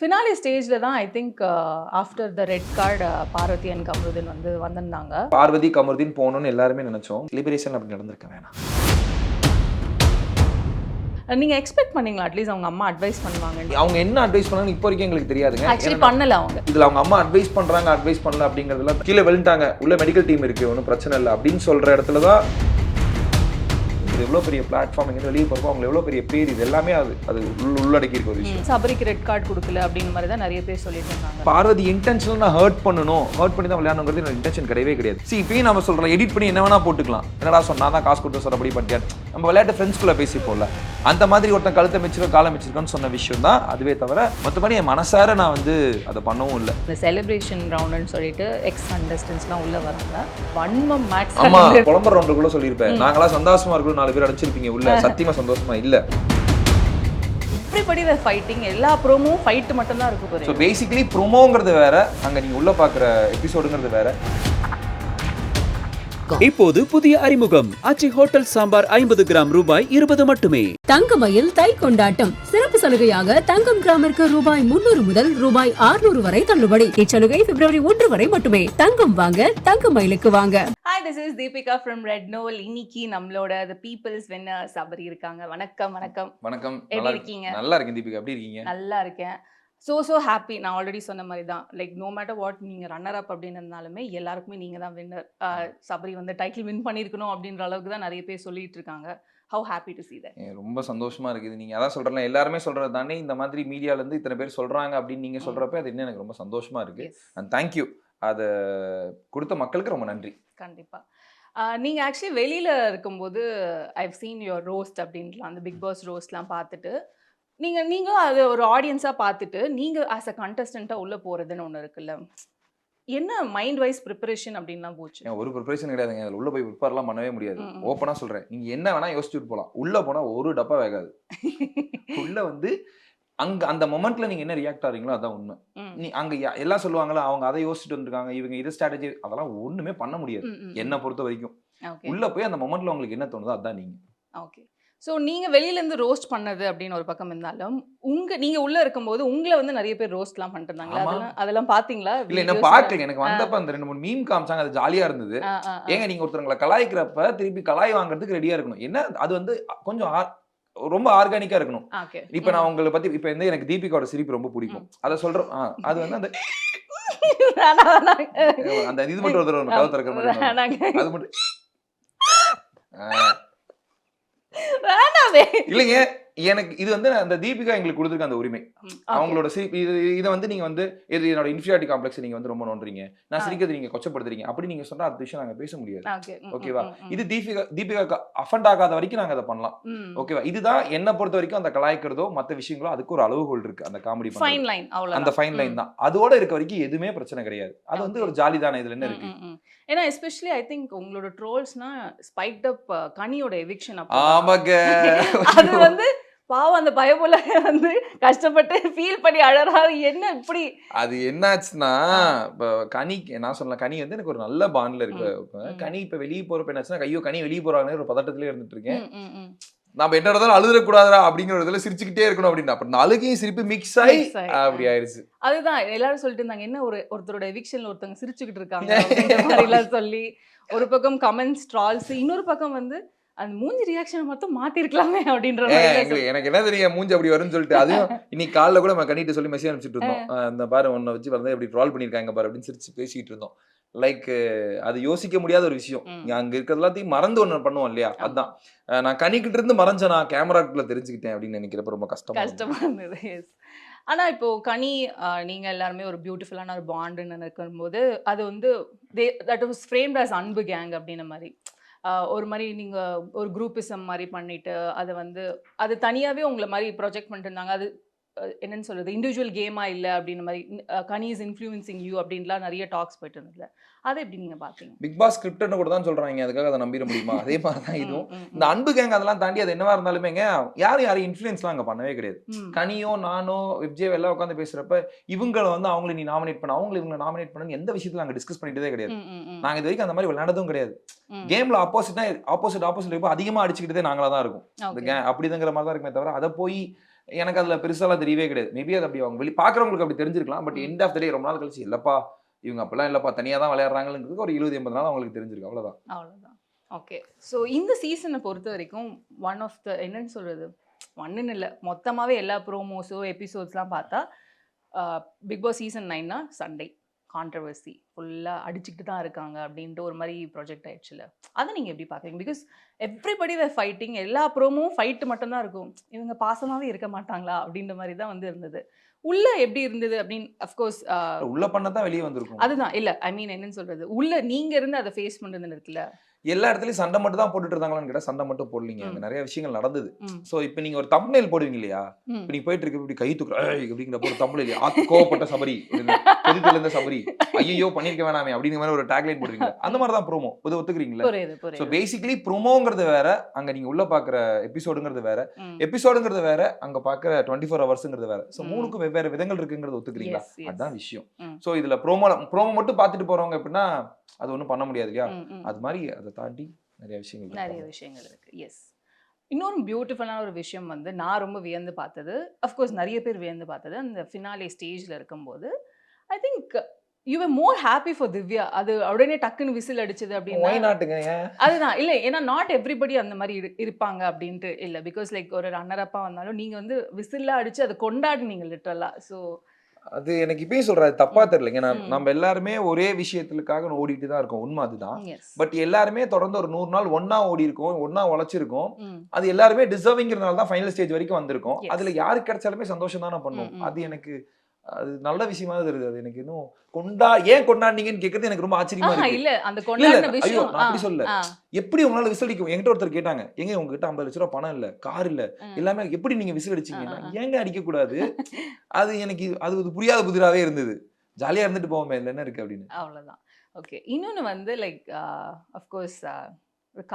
Finale ஸ்டேஜ்ல தான் I think after the red card Parvathy and Kamarudeen வந்திருந்தாங்க. பார்வதி கமருதீன் போகணும்னு எல்லாருமே நினைச்சோம். லிபரேஷன் அப்படி நடந்திருக்க வேணாம். நீங்க எக்ஸ்பெக்ட் பண்ணீங்களா அட்லீஸ்ட் அவங்க அம்மா அட்வைஸ் பண்ணுவாங்க? அவங்க என்ன அட்வைஸ் பண்ணாங்க இப்போ வரைக்கும் எங்களுக்கு தெரியாதுங்க. ஆக்சுவலி பண்ணல அவங்க. இதுல அவங்க அம்மா அட்வைஸ் பண்றாங்க, அட்வைஸ் பண்ணல அப்படிங்கறதுல கீழே விழுந்தாங்க. உள்ள மெடிக்கல் டீம் இருக்கு, ஒன்றும் பிரச்சனை இல்லை அப்படின்னு சொல்ற இடத்துல தான் இது எவ்வளோ பெரிய பிளாட்ஃபார்ம் இங்கே வெளியே போகிறப்போ அவங்க எவ்வளோ பெரிய பேர், இது எல்லாமே அது உள்ளடக்கி இருக்க ஒரு விஷயம். சபரிக்கு ரெட் கார்டு கொடுக்கல அப்படின்னு மாதிரி தான் நிறைய பேர் சொல்லிட்டு இருந்தாங்க. பார்வதி இன்டென்ஷனல் நான் ஹர்ட் பண்ணி தான் விளையாடணுங்கிறது என்னோட இன்டென்ஷன் கிடையவே கிடையாது. இப்பயும் நம்ம சொல்கிறோம், எடிட் பண்ணி என்ன வேணா போட்டுக்கலாம். என்னடா சொன்னா தான் காசு கொடுத்து சொல்றபடி பண்ணிட்டேன். நம்ம விளையாட்டு ஃப்ரெண்ட்ஸ்குள்ளே பேசிப்போம்ல, அந்த மாதிரி ஒருத்தன் கழுத்தை மிச்சிரும் காலம் மிச்சிருக்கான்னு சொன்ன விஷயம் தான் அதுவே தவிர மற்றபடி என் மனசார நான் அதை பண்ணவும் இல்லை. இந்த செலிப்ரேஷன் ரவுண்டுன்னு சொல்லிட்டு எக்ஸ் கண்டஸ்டன்ஸ்லாம் உள்ள வராங்க. வன்மம் மேக்ஸ் ஆமா, குழம்புற ரவுண்டுக்குள்ள சொல்லியிருப்பேன், நாங்களாம் சந்தோஷமா இருக்கணும், 4 பேர் அடிச்சிருப்பீங்க உள்ள. சத்தியமா சந்தோஷமா இல்ல. இப்படி ஃபைட்டிங் எல்லா ப்ரோமோ ஃபைட் மட்டும் தான் இருக்கு போறீங்க. சோ பேசிக்கலி ப்ரோமோங்கிறது வேற, அங்க நீங்க உள்ள பாக்குற எபிசோடுங்கிறது வேற. இப்போது புதிய அறிமுகம் ஆச்சி ஹோட்டல் சாம்பார் 50 கிராம் ரூபாய் 20 மட்டுமே. தங்கமயில் தை கொண்டாட்டம் சிறப்பு சலுகையாக தங்கம் கிராமிற்கு ரூபாய் 300 முதல் ரூபாய் 600 வரை தள்ளுபடி. இச்சலுகை பிப்ரவரி 1 வரை மட்டுமே. தங்கம் வாங்க தங்கமயிலுக்கு வாங்க. Hi, this is Deepika from Red Noel. இன்னைக்கு நம்மளோட the people's winner சபரி இருக்காங்க. வணக்கம். வணக்கம். எப்படி இருக்கீங்க? நல்லா இருக்கேன் தீபிகா, எப்படி இருக்கீங்க? நல்லா இருக்கேன். So happy. நான் ஆல்ரெடி சொன்ன மாதிரி தான், லைக் நோ மேட்டர் வாட் நீங்கள் ரன்னர் அப் அப்படின்னு இருந்தாலுமே எல்லாருக்குமே நீங்கள் தான் வின்னர். சபரி டைட்டில் வின் பண்ணியிருக்கணும் அப்படின்ற அளவுக்கு தான் நிறைய பேர் சொல்லிட்டு இருக்காங்க. How happy to see that. ரொம்ப சந்தோஷமா இருக்குது. நீங்க அதான் சொல்றல, எல்லாருமே சொல்றது தானே, இந்த மாதிரி மீடியால இருந்து இத்தனை பேர் சொல்றாங்க அப்படின்னு நீங்க சொல்றப்ப அது இன்னும் எனக்கு ரொம்ப சந்தோஷமா இருக்கு. And thank you. அதை கொடுத்த மக்களுக்கு ரொம்ப நன்றி. கண்டிப்பா. நீங்கள் ஆக்சுவலி வெளியில் இருக்கும்போது ஐவ் சீன் யுவர் ரோஸ்ட் அப்படின்லாம், அந்த பிக் பாஸ் ரோஸ்ட்லாம் பார்த்துட்டு நீங்களும் அது ஒரு ஆடியன்ஸாக பார்த்துட்டு நீங்கள் ஆஸ் அ கண்டஸ்டண்ட்டாக உள்ளே போகிறதுன்னு ஒன்று இருக்குல்ல, என்ன மைண்ட் வைஸ் ப்ரிப்பரேஷன் அப்படின்லாம் போச்சு? ஒரு ப்ரிப்பரேஷன் கிடையாதுங்க. அதில் உள்ள போய் ப்ரிப்பேர்லாம் பண்ணவே முடியாது. ஓப்பனாக சொல்கிறேன், நீங்கள் என்ன வேணால் யோசிச்சுட்டு போகலாம். உள்ளே போனால் ஒரு டப்பா வேகாது. உள்ளே அங்கே அந்த மொமெண்ட்டில் நீங்கள் என்ன ரியாக்ட் ஆகிறீங்களோ அதான் உண்மை. நீ அங்கே எல்லாம் சொல்லுவாங்களா, அவங்க அதை யோசிச்சுட்டு வந்துருக்காங்க, இவங்க இது ஸ்ட்ராட்டஜி, அதெல்லாம் ஒன்றுமே பண்ண முடியாது என்னை பொறுத்த வரைக்கும். உள்ளே போய் அந்த மொமெண்ட்டில் உங்களுக்கு என்ன தோணுதோ அதான் நீங்கள். ஓகே. ஸோ நீங்கள் வெளியிலேருந்து ரோஸ்ட் பண்ணது அப்படின்னு ஒரு பக்கம் இருந்தாலும் நீங்கள் உள்ளே இருக்கும்போது உங்களை நிறைய பேர் ரோஸ்ட்லாம் பண்ணிட்டு இருந்தாங்களா? அதெல்லாம் பார்த்தீங்களா? இல்லை, என்ன பார்க்கல. எனக்கு வந்தப்ப அந்த 2-3 மீம் காமிச்சாங்க, அது ஜாலியாக இருந்தது. ஏங்க நீங்கள் ஒருத்தவங்களை கலாய்க்கிறப்ப திருப்பி கலாய் வாங்குறதுக்கு ரெடியாக இருக்கணும். என்ன அது கொஞ்சம் ரொம்ப ஆர்கானிக்கா இருக்கணும். இப்ப நான் உங்களை பத்தி இப்ப எனக்கு தீபிகாவோட சிரிப்பு ரொம்ப பிடிக்கும். அதை சொல்றோம். அது அந்த அந்த இது மட்டும் ஒரு தடவை கதவு திறக்கிற மாதிரி அது மட்டும் இல்லைங்க. எனக்கு இது அந்த தீபிகா எங்களுக்கு கொடுத்துருக்க அந்த உரிமை, அவங்களோட சிரிப்பு. இதை நீங்க இது என்னோட இன்ஃபீரியாரிட்டி காம்ப்ளெக்ஸ் நீங்க ரொம்ப நோன்றீங்க, நான் சிரிக்கிறது நீங்க கொச்சப்படுத்துறீங்க அப்படி நீங்க சொன்னா அந்த விஷயம் நாங்க பேச முடியாது. ஓகேவா? இது தீபிகா அஃபண்ட் ஆகாத வரைக்கும் நாங்க அதை பண்ணலாம். ஓகேவா? இதுதான் என்ன பொறுத்த வரைக்கும் அந்த கலாய்க்கிறதோ மற்ற விஷயங்களோ அதுக்கு ஒரு அளவுகோல் இருக்கு. அந்த காமெடி அந்த ஃபைன் லைன் தான். அதோட இருக்க வரைக்கும் எதுவுமே பிரச்சனை கிடையாது. அது ஒரு ஜாலி தானே. இதுல என்ன இருக்கு? ஏன்னா எஸ்பெஷலி ஐ திங்க் உங்களோட ட்ரோல்ஸ்னா ஸ்பைக்ட் அப் கனியோட எவிக்ஷன். ஆமாங்க. அது பாவம், அந்த பயபோல கஷ்டப்பட்டு ஃபீல் பண்ணி அழறாரு. என்ன இப்படி அது என்னாச்சுன்னா, கனி நான் சொல்லலாம், கனி எனக்கு ஒரு நல்ல பாண்ட்ல இருக்கு. கனி இப்ப வெளியே போறப்ப என்னாச்சுன்னா, ஐயோ கனி வெளியே போறாங்கன்னு ஒரு பதட்டத்திலே இருந்துட்டு இருக்கேன். நம்ம என்ன இருந்தாலும் அழுதுறக்கூடாதா அப்படிங்கிற இதுல சிரிச்சுக்கிட்டே இருக்கணும் அப்படின்னு. அப்ப அழுகையும் சிரிப்பு மிக்ஸ் ஆகி அப்படி ஆயிடுச்சு. அதுதான் எல்லாரும் சொல்லிட்டு இருந்தாங்க, என்ன ஒருத்தரோட எவிக்ஷன்ல ஒருத்தவங்க சிரிச்சுக்கிட்டு இருக்காங்க அப்படின்ற மாதிரி எல்லாம் சொல்லி. ஒரு பக்கம் கமெண்ட்ஸ் ட்ரால்ஸ், இன்னொரு பக்கம் அந்த மூஞ்சி ரியாக்ஷன் மட்டும் மாத்திருக்கலாமே அப்படின்ற மாதிரி. எனக்கு என்ன தெரியும் மூஞ்சி அப்படி வரும்னு சொல்லிட்டு. அதையும் இன்னைக்கு காலைல கூட நம்ம கண்டிட்டு சொல்லி மெசேஜ் அனுப்பிச்சிட்டு இருந்தோம். அந்த பாரு ஒன்ன வச்சு எப்படி ட்ரால் பண்ணிருக்காங்க பாரு அப்படின்னு சிரிச்சு பேசிட்டு இருந்தோம். லைக் அது யோசிக்க முடியாத ஒரு விஷயம். அங்க இருக்கிறது எல்லாத்தையும் மறந்து ஒண்ணு பண்ணுவோம் இல்லையா? அதான் நான் கனிக்கிட்ட இருந்து மறைஞ்ச நான் கேமராக்குள்ள தெரிஞ்சுக்கிட்டேன் அப்படின்னு நினைக்கிறப்ப ரொம்ப கஷ்டமா இருந்தது. ஆனா இப்போ கனி நீங்க எல்லாருமே ஒரு பியூட்டிஃபுல்லான ஒரு பாண்டுன்னு இருக்கும்போது அது தட் வாஸ் ஃப்ரேம்ட் அஸ் அன்பு கேங் அப்படின்ன மாதிரி. ஒரு மாதிரி நீங்கள் ஒரு குரூப்பிசம் மாதிரி பண்ணிட்டு அதை அது தனியாகவே உங்களை மாதிரி ப்ரொஜெக்ட் பண்ணிட்டு இருந்தாங்க. அது என்னன்னு சொல்றது, இண்டிவிஜுவல் கேமா இல்லை அப்படின்னு மாதிரி, கனி இஸ் இன்ஃப்ளூயன்சிங் யூ அப்படின்லாம் நிறைய டாக்ஸ் போயிட்டு இருந்ததுல, அதை எப்படி நீங்க பாத்தீங்க? பிக் பாஸ் ஸ்கிரிப்ட்னு கூட தான் சொல்றாங்க, அதுக்காக அதை நம்பிட முடியுமா? அதே மாதிரி தான் இதுவும். இந்த அன்பு கேங் அதெல்லாம் தாண்டி அது என்னவா இருந்தாலுமே யாரும் இன்ஃப்ளூயன்ஸ்லாம் அங்கே பண்ணவே கிடையாது. கனியோ நானோ விப்ஜே எல்லாம் உட்காந்து பேசுறப்ப இவங்களை அவங்களை நீ நாமினேட் பண்ண, அவங்களை இவங்களை நாமினேட் பண்ணு எந்த விஷயத்துல நாங்கள் டிஸ்கஸ் பண்ணிட்டதே கிடையாது. நாங்கள் இது வரைக்கும் அந்த மாதிரி விளையாடதும் கிடையாது. கேம்ல ஆப்போசிட் அதிகமா அடிச்சுக்கிட்டதே நாங்களா தான் இருக்கும். அப்படிங்கிற மாதிரி தான் இருக்குமே தவிர அதை போய் எனக்கு அதுல பெருசாலாம் தெரியவே கிடையாது. மேபி அது அப்படி அவங்க பாக்குறவங்களுக்கு அப்படி தெரிஞ்சிருக்கலாம். பட் எண்ட் ஆஃப் த டே ரொம்ப நாள் கழிச்சு இல்லப்பா இவங்க அப்பெல்லாம் இல்லப்பா தனியா தான் விளையாடுறாங்கிறது ஒரு 20-80 நாள் அவங்களுக்கு தெரிஞ்சிருக்கு. அவ்வளவுதான். அவ்வளோதான். ஓகே. ஸோ இந்த சீசனை பொறுத்த வரைக்கும் ஒன் ஆஃப் த என்னன்னு சொல்றது, ஒன்றுன்னு இல்லை, மொத்தமாகவே எல்லா ப்ரோமோஸோ எபிசோட்ஸ்லாம் பார்த்தா பிக் பாஸ் சீசன் 9னா சண்டை கான்ட்ரவர்சி ஃபுல்லாக அடிச்சுக்கிட்டு தான் இருக்காங்க அப்படின்ட்டு ஒரு மாதிரி ப்ராஜெக்ட் ஆயிடுச்சுல. அதை நீங்கள் எப்படி பார்க்குறீங்க? பிகாஸ் எவ்ரிபடி வே ஃபைட்டிங், எல்லா ப்ரோமோவும் ஃபைட்டு மட்டும்தான் இருக்கும். இவங்க பாசமாகவே இருக்க மாட்டாங்களா அப்படின்ற மாதிரி தான் வந்து இருந்தது. உள்ள எப்படி இருந்தது அப்படின்னு அஃப்கோர்ஸ் உள்ள பண்ணதான் வெளியே வந்திருக்கும். அதுதான் இல்லை ஐ மீன் என்னன்னு சொல்றது, உள்ள நீங்க இருந்து அதை ஃபேஸ் பண்ணுறதுன்னு இருக்குல்ல. எல்லா இடத்துலயும் சண்டை மட்டும் தான் போட்டுட்டு இருந்தாங்களான்னு கேட்டா சண்டை மட்டும் போடலீங்க. அங்க நிறைய விஷயங்கள் நடந்தது. ம். சோ இப்போ நீங்க ஒரு தம்ப்நெயில் போடுவீங்க இல்லையா, ம். இப்ப நீ போயிட்டு இருக்க இப்படி கை தூக்குற அப்படிங்கிற ஒரு தம்ப்நெயில் கோவப்பட்ட சபரி கொதித்துல இருந்த சபரி ஐயோ பண்ணிருக்க வேணாமே அப்படிங்கிற மாதிரி ஒரு டேக்லைன் போடுவீங்க. அந்த மாதிரி தான் ப்ரோமோ இது ஒத்துக்கிறீங்களா? புரியுது ஸோ புரியுது. பேசிக்கலி ப்ரோமோங்கிறது வேற, அங்க நீங்க உள்ள பாக்குற எபிசோடுங்கிறது வேற, ம். எபிசோடுங்கிறது வேற, அங்க பாக்குற 24 ஹவர்ஸ்ங்கிறது வேற. ஸோ ம். மூணுக்கும் வெவ்வேறு விதங்கள் இருக்குங்கிறது ஒத்துக்கிறீங்களா? Yes, yes. அதுதான் விஷயம். ம். ஸோ இதுல ப்ரோமோ மட்டும் பார்த்துட்டு போறவங்க எப்படின்னா அது ஒன்றும் பண்ண முடியாது இல்லையா? ம், ம். அது மாதிரி அதை தாண்டி நிறைய விஷயங்கள் நிறைய இருக்கு. விஷயங்கள் இருக்கு. எஸ். இன்னொரு பியூட்டிஃபுல்லான ஒரு விஷயம் வந்து நான் ரொம்ப வியந்து பார்த்தது, அஃப்கோர்ஸ் நிறைய பேர் வியந்து பார்த்தது, அந்த ஃபினாலே ஸ்டேஜில் இருக்கும்போது I think you are more happy for Divya. அது உடனே டக்குன்னு விசில் அடிச்சது Why அப்படின்னா notங்க? ஏன்? அதுதான் இல்லை, ஏன்னா நாட் எவ்ரிபடி அந்த மாதிரி இருப்பாங்க அப்படின்ட்டு இல்லை. பிகாஸ் லைக் ஒரு ரன்னர் அப்பா வந்தாலும் நீங்கள் வந்து விசில்லாம் அடிச்சு அதை கொண்டாடுனீங்க லிட்டரலா. ஸோ அது எனக்கு இப்பயும் சொல்றது தப்பா தெரியலங்க. ம். நம்ம எல்லாருமே ஒரே விஷயத்துக்காக ஓடிட்டு தான் இருக்கோம். உண்மை அதுதான். எஸ். பட் எல்லாருமே தொடர்ந்து ஒரு 100 நாள் ஒண்ணா ஓடி இருக்கோம், ஒண்ணா உழைச்சிருக்கோம். ம். அது எல்லாருமே டிசர்விங்கிறனால தான் ஃபைனல் ஸ்டேஜ் வரைக்கும் வந்திருக்கோம். Yes. அதுல யாருக்கு கிடைச்சாலுமே சந்தோஷம் தானே பண்ணும். ம், ம், அது ம். எனக்கு அது நல்ல விஷயமா தான் தெரியுது. அது எனக்கு இன்னும் ஏன் கொண்டாடுனீங்கன்னு கேட்கறது எனக்கு ரொம்ப ஆச்சரியமா இருக்கு. இல்ல அந்த இல்ல, கொண்டாடின இல்ல, ஐயோ விஷயம் நான் அப்படி சொல்லல. எப்படி உங்களால விசில் அடிக்கும்? என்கிட்ட ஒருத்தர் கேட்டாங்க, எங்க உங்ககிட்ட 50 லட்ச ரூபா பணம் இல்ல, கார் இல்ல, எல்லாமே எப்படி நீங்க விசில் அடிச்சீங்கன்னா, ஏங்க அடிக்க கூடாது? அது எனக்கு அது புரியாத புதிராவே இருந்தது. ஜாலியா இருந்துட்டு போவோமே, இதுல என்ன இருக்கு அப்படின்னு. அவ்வளோதான். ஓகே. இன்னொன்று வந்து லைக் அஃப்கோர்ஸ்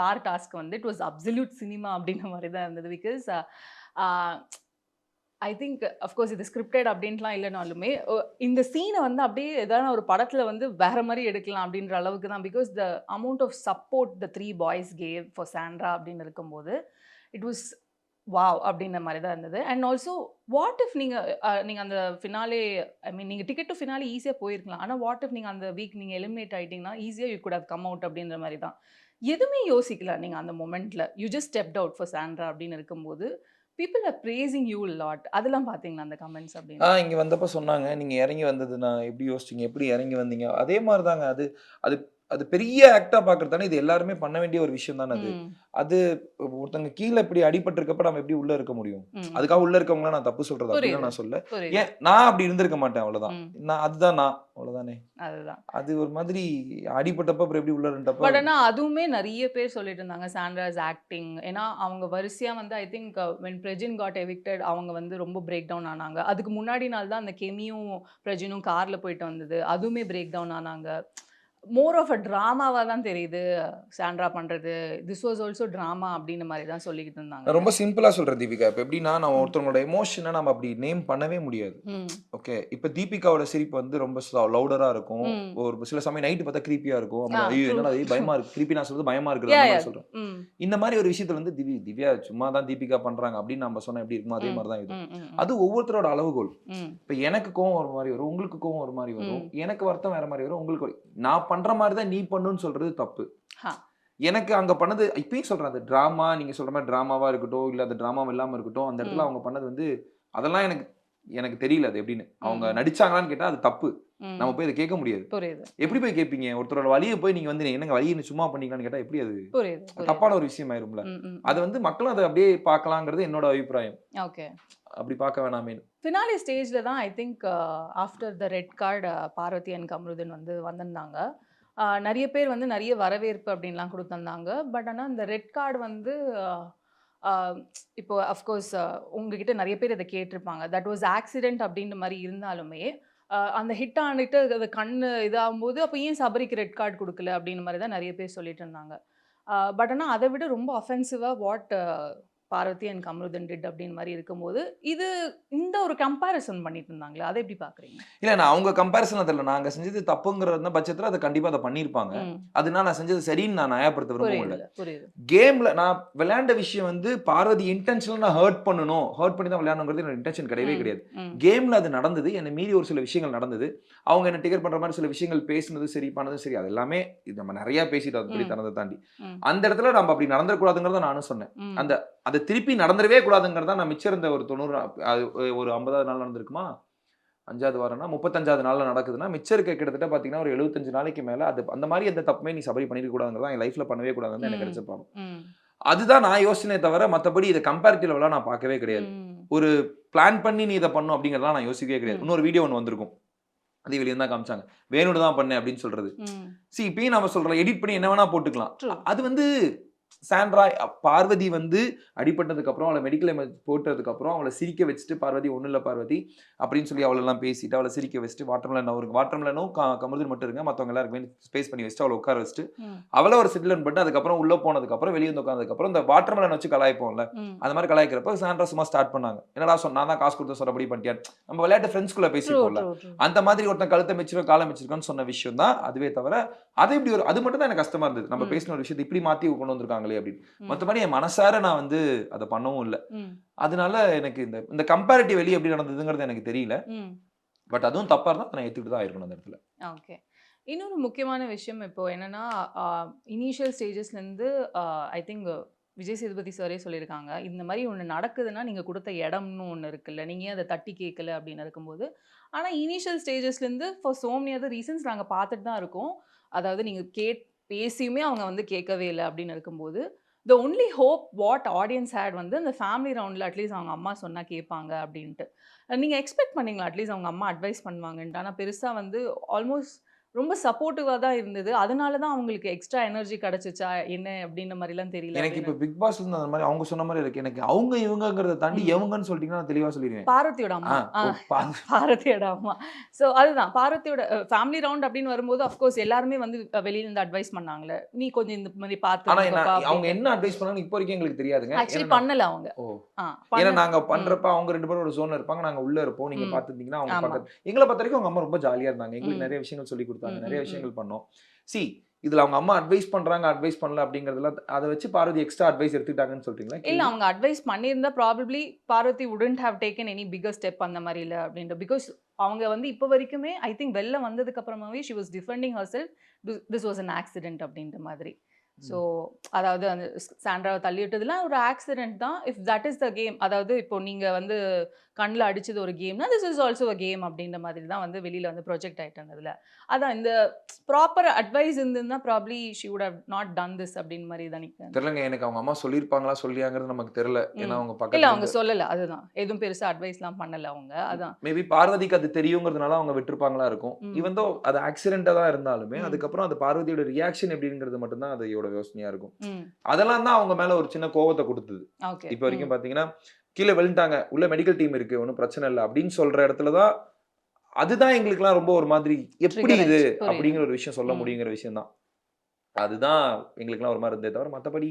கார் டாஸ்க் வந்து இட் வாஸ் அப்சல்யூட் சினிமா அப்படின்ற மாதிரி தான் இருந்தது. பிகாஸ் ஐ திங்க் அஃப்கோர்ஸ் இது ஸ்கிரிப்டட் அப்படின்ட்டுலாம் இல்லைனாலுமே இந்த சீனை வந்து அப்படியே ஏதாவது ஒரு படத்தில் வந்து வேற மாதிரி எடுக்கலாம் அப்படின்ற அளவுக்கு தான். Because the amount of support the 3 boys gave for Sandra அப்படின்னு இருக்கும்போது இட் வாஸ் வாவ் அப்படின்ற மாதிரி தான் இருந்தது. அண்ட் ஆல்சோ வாட் இஃப் நீங்கள் அந்த ஃபினாலே ஐ மீன் நீங்கள் டிக்கெட் டு ஃபினாலே ஈஸியாக போயிருக்கலாம். ஆனால் வாட் இஃப் நீங்கள் அந்த வீக் நீங்கள் எலிமினேட் ஆகிட்டீங்கன்னா ஈஸியாக you could have come out அப்படின்ற மாதிரி தான். எதுவுமே யோசிக்கல நீங்கள் அந்த மொமெண்ட்டில். You just stepped out for Sandra அப்படின்னு இருக்கும்போது people are praising you lot. அதெல்லாம் பார்த்தீங்களா அந்த கமெண்ட்ஸ் அப்படின்னு? இங்க வந்தப்ப சொன்னாங்க, நீங்க இறங்கி வந்தது நான் எப்படி யோசிச்சீங்க, எப்படி இறங்கி வந்தீங்க? அதே மாதிரி தாங்க. அது அது அது பெரிய ஆக்டா பாக்குறது தானே. இது எல்லாருமே பண்ண வேண்டிய ஒரு விஷயம் தானே அது. ம், அது ஒருத்தங்க கீழ இப்படி அடிபட்டிருக்கப்ப நம்ம எப்படி உள்ள இருக்க முடியும்? ம். அதுக்காக உள்ள இருக்கவங்கள நான் தப்பு சொல்றது அப்படின்னு புரியுது நான் சொல்ல. புரியுது. ஏன் நான் அப்படி இருந்திருக்க மாட்டேன், அவ்வளவுதான். ம். அதுதான் நான் அவ்வளவுதானே. அதுதான். அது ஒரு மாதிரி அடிபட்டப்ப அப்புறம் எப்படி உள்ள இருந்தப்ப பட் ஆனால் அதுவுமே நிறைய பேர் சொல்லிட்டு இருந்தாங்க சாண்ட்ராஸ் ஆக்டிங். ஏன்னா அவங்க வரிசையாக வந்து I think when Prajin got evicted அவங்க வந்து ரொம்ப பிரேக் டவுன் ஆனாங்க. அதுக்கு முன்னாடி நாள் தான் அந்த கெமியும் பிரஜினும் காரில் போயிட்டு வந்தது, அதுவுமே பிரேக் டவுன் ஆனாங்க. மோர் ஆஃப் அ ட்ராமாவாக தான் தெரியுது சாண்ட்ரா பண்ணுறது. திஸ் வாஸ் ஆல்சோ ட்ராமா அப்படின்னு மாதிரி தான் சொல்லிக்கிட்டு இருந்தாங்க. நான் ரொம்ப சிம்பிளா சொல்றேன் தீபிகா. இப்ப எப்படின்னா நம்ம ஒருத்தவங்களோட எமோஷனை நம்ம அப்படி நேம் பண்ணவே முடியாது. ம், ஓகே, இப்ப தீபிகாவோட சிரிப்பு வந்து ரொம்ப லவுடரா இருக்கும். ம். ஒரு சில சமயம் நைட்டு பார்த்தா கிரீப்பியா இருக்கும். ஆ, ஐயோ true. என்னடா இது பயமா இருக்கு, கிரீப்பி நான் சொல்றது பயமா இருக்குது Yeah, அந்த yeah. மாதிரி சொல்றேன். ம், இந்த மாதிரி ஒரு விஷயத்துல வந்து திவ்யா சும்மா தான் தீபிகா பண்றாங்க அப்படின்னு நம்ம சொன்னா எப்படி இருக்குமோ அதே ம், மாதிரி தான் இது. ம், ம், அது ஒவ்வொருத்தரோட அளவுகோல். ம், இப்ப எனக்கு கோவம் ஒரு மாதிரி வரும், உங்களுக்கு கோவம் ஒரு மாதிரி வரும், ம். எனக்கு வருத்தம் வேற மாதிரி வரும், உங்களுக்கு நான் பண்ற மாதிரி தான் நீ பண்ணுன்னு சொல்றது தப்பு. ஹா. எனக்கு அங்க பண்ணது இப்பயும் சொல்றேன், அது டிராமா, நீங்க சொல்ற மாதிரி டிராமாவா இருக்கட்டும், இல்ல அது டிராமா இல்லாம இருக்கட்டும், அந்த இடத்துல ம். அவங்க பண்ணது வந்து அதெல்லாம் எனக்கு தெரியல அது எப்படின்னு. அவங்க ம். நடிச்சாங்களான்னு கேட்டா அது தப்பு. ம். நம்ம போய் அதை கேட்க முடியாது. புரியுது எப்படி போய் கேட்பீங்க? ஒருத்தரோட வலியை போய் நீங்க வந்து என்னங்க வலியை சும்மா பண்ணீங்களான்னு கேட்டா எப்படி அது புரியுது தப்பான ஒரு விஷயம் ஆயிரும்ல. ம், ம், அது வந்து மக்களும் அதை அப்படியே பார்க்கலாங்கிறது என்னோட அபிப்பிராயம். ஓகே. அப்படி பார்க்க வேணாமே. ஃபினாலே ஸ்டேஜில் தான் I think after the red card Parvathy and Kamarudeen வந்து வந்திருந்தாங்க. நிறைய பேர் வந்து நிறைய வரவேற்பு அப்படின்லாம் கொடுத்துருந்தாங்க. பட் ஆனால் இந்த ரெட் கார்டு வந்து இப்போ அஃப்கோர்ஸ் உங்ககிட்ட நிறைய பேர் இதை கேட்டிருப்பாங்க. தட் வாஸ் ஆக்சிடென்ட் அப்படின்ற மாதிரி இருந்தாலுமே அந்த ஹிட் ஆனிட்டு அது கண்ணு இதாகும்போது அப்போ ஏன் சபரிக்கு ரெட் கார்டு கொடுக்கல அப்படின்ற மாதிரி தான் நிறைய பேர் சொல்லிட்டு இருந்தாங்க. பட் ஆனால் அதை விட ரொம்ப அஃபென்சிவாக what Parvathy and Kamaruddin did அப்படின்னு மாதிரி இருக்கும்போது இது இந்த ஒரு கம்பேரிசன் பண்ணிட்டு இருந்தாங்களே, அதை எப்படி பாக்குறீங்க? இல்ல நான் அவங்க கம்பேரிசன் தெரியல, நாங்க செஞ்சது தப்புங்கிற பட்சத்துல அதை கண்டிப்பா அதை பண்ணிருப்பாங்க. அதனால நான் செஞ்சது சரின்னு நான் நியாயப்படுத்த விரும்பல. புரியுது. கேம்ல நான் விளையாண்ட விஷயம் வந்து பார்வதி இன்டென்ஷனலா நான் ஹர்ட் பண்ணி தான் விளையாடணுங்கிறது என்னோட இன்டென்ஷன் கிடையவே கிடையாது. கேம்ல அது நடந்தது, என்னை மீறி ஒரு சில விஷயங்கள் நடந்தது. அவங்க என்ன டிகர் பண்ற மாதிரி சில விஷயங்கள் பேசினது சரி, பண்ணதும் சரி, அது எல்லாமே நம்ம நிறைய பேசிட்டோம். அப்படி தரதை தாண்டி அந்த இடத்துல நம்ம அப்படி நடந்துடக்கூடாதுங்கிறத நானும் சொன்னேன். அதை திருப்பி நடந்துடவே கூடாதுங்கிறதா நான் மிச்சம் இருந்த ஒரு 90 ஒரு 50வது நாள் நடந்திருக்குமா, 5வது வாரம்னா 35வது நாள்ல நடக்குதுன்னா மிச்சம் இருக்க கிட்டத்தட்ட பாத்தீங்கன்னா ஒரு 75 நாளைக்கு மேல அது அந்த மாதிரி எந்த தப்புமே நீ சபரி பண்ணிருக்க கூடாதுங்கிறதா என் லைஃப்ல பண்ணவே கூடாதுன்னு எனக்கு கிடைச்ச பாடம். அதுதான் நான் யோசனையே தவிர மத்தபடி இதை கம்பேரிட்டிவ் லெவலா நான் பார்க்கவே கிடையாது. ஒரு பிளான் பண்ணி நீ இதை பண்ணும் அப்படிங்கறதெல்லாம் நான் யோசிக்கவே கிடையாது. இன்னொரு வீடியோ ஒன்று வந்திருக்கும், அது வெளியே தான் காமிச்சாங்க, வேணும்னு தான் பண்ணேன் அப்படின்னு சொல்றது. இப்பயும் நம்ம சொல்றோம் எடிட் பண்ணி என்ன வேணா போட்டுக்கலாம். அது வந்து சாண்ட்ரா பார்வதி வந்து அடிபட்டதுக்கு அப்புறம் அவளை மெடிக்கல் போட்டதுக்கு அப்புறம் அவளை சிரிக்க வச்சுட்டு பார்வதி ஒன்றும் இல்லை பார்வதி அப்படின்னு சொல்லி அவளெல்லாம் பேசிட்டு அவளை சிரிக்க வச்சுட்டு வாட்டர்மெலனும் கமருதன் மட்டும் இருங்க, மற்றவங்க எல்லாருக்குமே ஸ்பேஸ் பண்ணி வச்சுட்டு அவளை உட்கார வச்சுட்டு அவளை ஒரு செட்டில்மெண்ட் பண்ணிட்டு அதுக்கப்புறம் உள்ள போனதுக்கு அப்புறம் வெளியே வந்து உட்காந்ததுக்கப்புறம் இந்த வாட்டர்மெலன் வச்சு கலாய்ப்போம்ல, அந்த மாதிரி கலாய்க்கிறப்ப சாண்ட்ரா சும்மா ஸ்டார்ட் பண்ணாங்க, என்னடா சொன்னா தான் காசு கொடுத்து சொல்றபடி பண்ணிட்டியா, நம்ம விளையாட்டு ஃப்ரெண்ட்ஸ்குள்ள பேசிப்போம்ல, அந்த மாதிரி ஒருத்தன் கழுத்தை மிச்சிரும் காலம் மிச்சிருக்கான்னு சொன்ன விஷயம் தான். அதுவே தவிர அதை இப்படி ஒரு அது மட்டும் தான் எனக்கு கஷ்டமா இருந்தது, நம்ம பேசின ஒரு விஷயத்தை இப்படி மாத்தி கொண்டு வந்திருக்காங்களே அப்படின்னு. மற்றபடி என் மனசார நான் வந்து அதை பண்ணவும் இல்லை. அதனால எனக்கு இந்த கம்பேரிட்டிவ் வெளியே எப்படி நடந்ததுங்கிறது எனக்கு தெரியல. பட் அதுவும் தப்பா இருந்தா நான் ஏத்துக்கிட்டு தான் இருக்கணும் அந்த இடத்துல. ஓகே. இன்னொரு முக்கியமான விஷயம் இப்போ என்னன்னா, இனிஷியல் ஸ்டேஜஸ்லேருந்து ஐ திங்க் விஜய் சேதுபதி சாரே சொல்லியிருக்காங்க, இந்த மாதிரி ஒன்று நடக்குதுன்னா நீங்கள் கொடுத்த இடம்னு ஒன்று இருக்குல்ல, நீங்கள் அதை தட்டி கேட்கல அப்படின்னு இருக்கும்போது. ஆனால் இனிஷியல் ஸ்டேஜஸ்லேருந்து for so many other reasons நாங்கள் பார்த்துட்டு தான் இருக்கோம். அதாவது நீங்கள் பேசியுமே அவங்க வந்து கேட்கவே இல்லை அப்படின்னு இருக்கும்போது, the only hope what audience had வந்து அந்த ஃபேமிலி ரவுண்டில் அட்லீஸ்ட் அவங்க அம்மா சொன்னால் கேட்பாங்க அப்படின்ட்டு. நீங்கள் எக்ஸ்பெக்ட் பண்ணீங்களா அட்லீஸ்ட் அவங்க அம்மா அட்வைஸ் பண்ணுவாங்கன்ட்டு? ஆனால் பெருசாக வந்து ஆல்மோஸ்ட் ரொம்ப சப்போர்ட்டிவாக தான் இருந்தது. அதனால தான் அவங்களுக்கு எக்ஸ்ட்ரா எனர்ஜி கிடைச்சிச்சா என்ன அப்படின்ற மாதிரிலாம் தெரியல. எனக்கு இப்போ பிக் பாஸ்ல இருந்து அந்த மாதிரி அவங்க சொன்ன மாதிரி இருக்கு. எனக்கு அவங்க இவங்கங்கிறத தாண்டி எவங்கன்னு சொல்லிட்டீங்கன்னா நான் தெளிவாக சொல்லிடுவேன். பார்வதியோட அம்மா. பார்வதியோட அம்மா. ஸோ அதுதான் பார்வதியோட ஃபேமிலி ரவுண்ட் அப்படின்னு வரும்போது அஃப்கோர்ஸ் எல்லாருமே வந்து வெளியில இருந்து அட்வைஸ் பண்ணாங்களே, நீ கொஞ்சம் இந்த மாதிரி பார்த்து. ஆனால் அவங்க என்ன அட்வைஸ் பண்ணாங்க இப்போ வரைக்கும் எங்களுக்கு தெரியாதுங்க. ஆக்சுவலி பண்ணல அவங்க. ஏன்னா நாங்க பண்றப்ப அவங்க 2 பேரும் ஒரு ஜோன்ல இருப்பாங்க, நாங்க உள்ள இருப்போம். நீங்க பாத்துட்டீங்கன்னா அவங்க பக்கத்து எங்களை பொறுத்த வரைக்கும் அவங்க அம்மா ரொம்ப ஜாலியா இருந்தாங்க. எங்களுக்கு நிறைய விஷயங்கள் சொல்லி கொடுத்தாங்க, நிறைய விஷயங்கள் பண்ணோம். இதுல அவங்க அம்மா அட்வைஸ் பண்றாங்க அட்வைஸ் பண்ணல அப்படிங்கறதுலாம் அதை வச்சு பார்வதி எக்ஸ்ட்ரா அட்வைஸ் எடுத்துட்டாங்கன்னு சொல்றீங்களா? இல்ல, அவங்க அட்வைஸ் பண்ணியிருந்தா probably Parvathy wouldn't have taken any bigger step அந்த மாதிரி இல்ல அப்படின்ற. பிகாஸ் அவங்க வந்து இப்போ வரைக்குமே ஐ திங்க் வெளில வந்ததுக்கு அப்புறமாவே she was defending herself, this was an accident அப்படின்ற மாதிரி. ஸோ அதாவது அந்த சாண்ட்ராவை தள்ளிவிட்டதுலாம் ஒரு ஆக்சிடென்ட் தான். If that is the game, அதாவது இப்போ நீங்கள் வந்து கண்ணில் அடிச்சது ஒரு கேம்னா this is also a game அப்படின்ற மாதிரி தான் வந்து வெளியில் வந்து ப்ரொஜெக்ட் ஆகிட்டாங்க. அதில் அதான் இந்த ப்ராப்பர் அட்வைஸ் இருந்ததுன்னா probably she would have not done this அப்படின்னு மாதிரி தான் நினைக்கிறேன். தெரியலங்க, எனக்கு அவங்க அம்மா சொல்லியிருப்பாங்களா சொல்லியாங்கிறது நமக்கு தெரியல. ஏன்னா அவங்க பக்கத்துல இல்லை, அவங்க சொல்லலை, அதுதான் எதுவும் பெருசாக அட்வைஸ்லாம் பண்ணலை அவங்க. அதான் மேபி பார்வதிக்கு அது தெரியுங்கிறதுனால அவங்க விட்டுருப்பாங்களா இருக்கும். ஈவன் தோ அது ஆக்சிடென்ட்டாக தான் இருந்தாலுமே அதுக்கப்புறம் அது பார்வதியோட ரியாக்ஷன் எப்படிங்கிறது மட்டும்தான் அதையோட யோசனையா இருக்கும். அதெல்லாம் தான் அவங்க மேல ஒரு சின்ன கோவத்தை கொடுத்தது. இப்போ வரைக்கும் பாத்தீங்கன்னா கீழே விழுந்துட்டாங்க, உள்ள மெடிக்கல் டீம் இருக்கு, ஒன்றும் பிரச்சனை இல்லை அப்படின்னு சொல்ற இடத்துலதான் அதுதான் எங்களுக்குலாம் ரொம்ப ஒரு மாதிரி எப்படி இது அப்படிங்கிற ஒரு விஷயம் சொல்ல முடியுங்கிற விஷயம் தான். அதுதான் எங்களுக்குலாம் ஒரு மாதிரி இருந்தே தவிர மற்றபடி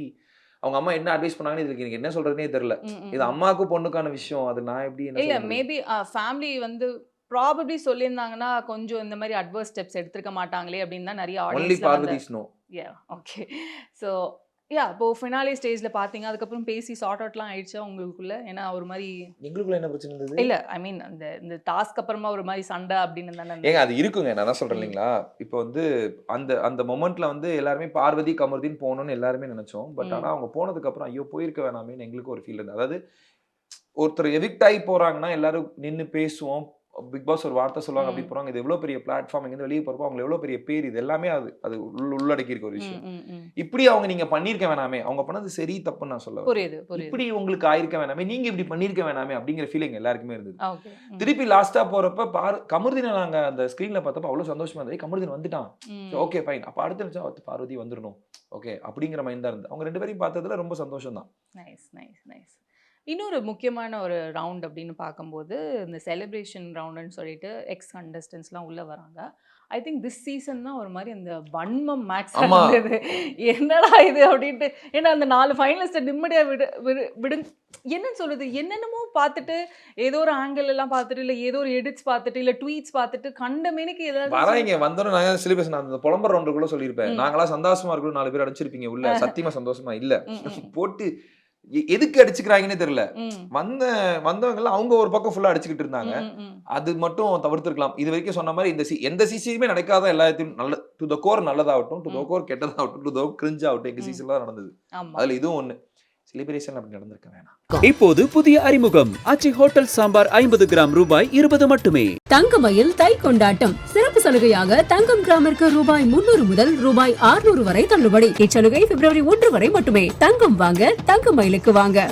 அவங்க அம்மா என்ன அட்வைஸ் பண்ணாங்கன்னு இதுக்கு எனக்கு என்ன சொல்றதுனே தெரியல. இது அம்மாவுக்கும் பொண்ணுக்கான விஷயம், அது நான் எப்படி இல்ல மேபி ஃபேமிலி வந்து ப்ராபப்ளி சொல்லியிருந்தாங்கன்னா கொஞ்சம் இந்த மாதிரி அட்வர்ஸ் ஸ்டெப்ஸ் எடுத்துக்க மாட்டாங்களே அப்படின்னு தான் நிறைய ஆடியன்ஸ். ஓகே. ஸோ இப்போ ஃபினாலே ஸ்டேஜ்ல பாத்தீங்க, அதுக்கப்புறம் பேசி சார்ட் அவுட்லாம் ஆயிடுச்சா உங்களுக்குள்ள? ஏன்னா ஒரு மாதிரி எங்களுக்குள்ள என்ன பிரச்சனை இருந்தது? இல்ல ஐ மீன் இந்த டாஸ்க் அப்புறமா ஒரு மாதிரி சண்டை அப்படின்னு தானே ஏங்க அது இருக்குங்க. நான் தான் சொல்றேன் இல்லைங்களா, இப்போ வந்து அந்த மொமெண்ட்ல வந்து எல்லாருமே பார்வதி கமருதீன் போகணும்னு எல்லாருமே நினைச்சோம். பட் ஆனா அவங்க போனதுக்கு அப்புறம் ஐயோ போயிருக்க வேணாமேன்னு எங்களுக்கு ஒரு ஃபீல் இருந்தது. அதாவது ஒருத்தர் எவிக்ட் ஆகி போறாங்கன்னா எல்லாரும் நின்று பேசுவோம், பிக் பாஸ் ஒரு வார்த்தை சொல்லுவாங்க அப்படி போறாங்க. இது எவ்வளவு பெரிய பிளாட்ஃபார்ம், இங்க வெளியே போறப்போ அவங்க எவ்வளவு பெரிய பேர், இது எல்லாமே அது உள்ளடக்கி இருக்க ஒரு விஷயம். இப்படி அவங்க நீங்க பண்ணிருக்க வேணாமே, அவங்க பண்ணது சரி தப்புன்னு நான் சொல்லுவேன். இப்படி உங்களுக்கு ஆயிருக்க வேணாமே, நீங்க இப்படி பண்ணிருக்க வேணாமே அப்படிங்கிற ஃபீலிங் எல்லாருக்குமே இருந்தது. திருப்பி லாஸ்டா போறப்ப கமருதீனை நாங்க அந்த ஸ்கிரீன்ல பார்த்தப்ப அவ்வளவு சந்தோஷமா இருந்தது. கமருதீன் வந்துட்டான், ஓகே ஃபைன், அப்ப அடுத்த நிமிஷம் பார்வதி வந்துடணும், ஓகே அப்படிங்கிற மைண்ட் தான் இருந்தது. அவங்க 2 பேரையும் பார்த்ததுல ரொம்ப சந்தோஷம் தான். Nice nice nice. இன்னொரு முக்கியமான ஒரு ரவுண்ட் அப்படின்னு பார்க்கும்போது இந்த செலிப்ரேஷன் ரவுண்டுன்னு சொல்லிட்டு எக்ஸ் கண்டஸ்டன்ஸ்லாம் உள்ள வராங்க. ஐ திங்க் திஸ் சீசன் தான் ஒரு மாதிரி அந்த வன்மம் மேக்ஸ் ஆமா. இருந்தது. என்னடா இது அப்படின்ட்டு. ஏன்னா அந்த 4 ஃபைனலிஸ்ட்டை நிம்மதியா விடுங்க என்னன்னு சொல்றது, என்னென்னமோ பார்த்துட்டு ஏதோ ஒரு ஆங்கிள் எல்லாம் பார்த்துட்டு, இல்லை ஏதோ ஒரு எடிட்ஸ் பார்த்துட்டு, இல்லை ட்வீட்ஸ் பார்த்துட்டு கண்ட மேனிக்கு ஏதாவது வராங்க வந்தோம். நான் செலிப்ரேஷன் அந்த புலம்பர் ரவுண்டுக்குள்ள சொல்லியிருப்பேன். நாங்களா சந்தோஷமா இருக்கணும், 4 பேர் அடிச்சிருப்பீங்க உள்ள. சத்தியமா சந்தோஷமா இல்ல. போட்டு எதுக்கு அடிச்சுக்கிறாங்கன்னே தெரியல. வந்தவங்க எல்லாம் அவங்க ஒரு பக்கம் ஃபுல்லா அடிச்சுக்கிட்டு இருந்தாங்க. அது மட்டும் தவிர்த்திருக்கலாம். இது வரைக்கும் சொன்ன மாதிரி எந்த சீசனுமே நடக்காத எல்லாத்தையும் நல்ல டு த கோர் நல்லதாகட்டும், டு த கோர் கெட்டதாகட்டும், டு த கிரிஞ்ச் ஆகட்டும், எங்க சீசன்ல தான் நடந்தது. அதுல இதுவும் ஒண்ணு. செலிப்ரேஷன் அப்படி நடந்திருக்க வேணாம். இப்போது புதிய அறிமுகம் ஆச்சி ஹோட்டல் சாம்பார் 50 கிராம் ரூபாய் 20 மட்டுமே. தங்கமயில் தை கொண்டாட்டம் சிறப்பு சலுகையாக தங்கம் கிராமிற்கு ரூபாய் 300 முதல் ரூபாய் 600 வரை தள்ளுபடி. இச்சலுகை பிப்ரவரி 1 வரை மட்டுமே. தங்கம் வாங்க தங்கமயிலுக்கு வாங்க.